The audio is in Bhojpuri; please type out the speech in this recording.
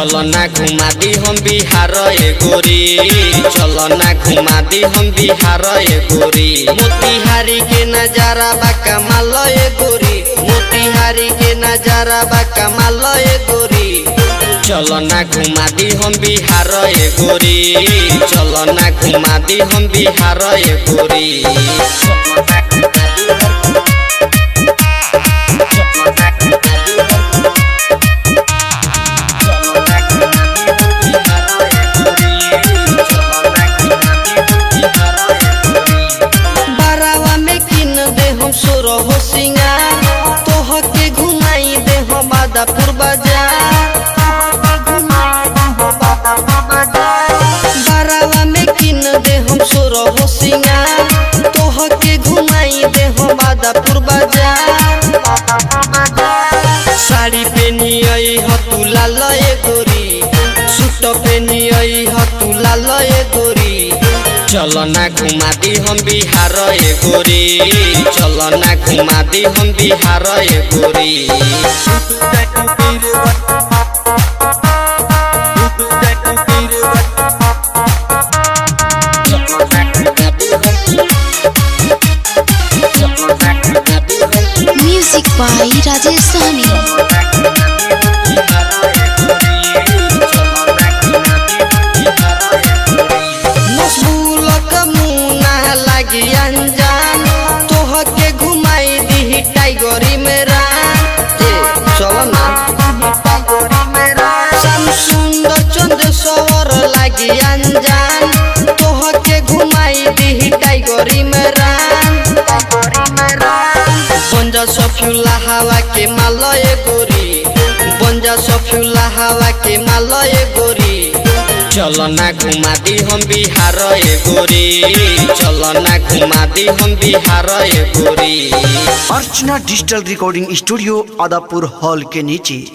चलो ना घुमा दी हम बिहार ए गोरी, चलो ना घुमा दी हम बिहार ए गोरी। मोतिहारी के नजारा बा कमाल ए गोरी, मोतिहारी के नजारा बा कमाल ए गोरी। चलो ना घुमा दी हम बिहार ए गोरी, चलो ना घुमा दी हम बिहार ए गोरी। हो सिंगार तोह के घुमाई दे हो बादापुर बाजार, बारावा में किन दे हम सोरो हो सिंगार तोह के घुमाई दे हो बादापुर बाजार। साड़ी पहनी आई हो तू लाल ए गोरी, सूट पहनी आई हो तू लाल ए गोरी। चलो ना घुमा दी हम बिहार ए गोरी, चलो ना घुमा दी हम बिहार ए गोरी। Music by Rajesh Sahni. तोह के घुमाई दी टाइगरी मेरा, चलो ना श्याम सुंदर चंद्रेश्वर लागी अनजान, तोह के घुमाई दी टाइगरी मेरा। बंजा सफ्यूला हवा के माल ए गोरी, बंजा सफ्यूला हवा के माल ए गोरी। चलो ना घुमा दी हम बिहार ए गोरी, चलो ना घुमा दी हम बिहार ए गोरी। Archana digital recording studio Adapur hall के नीचे।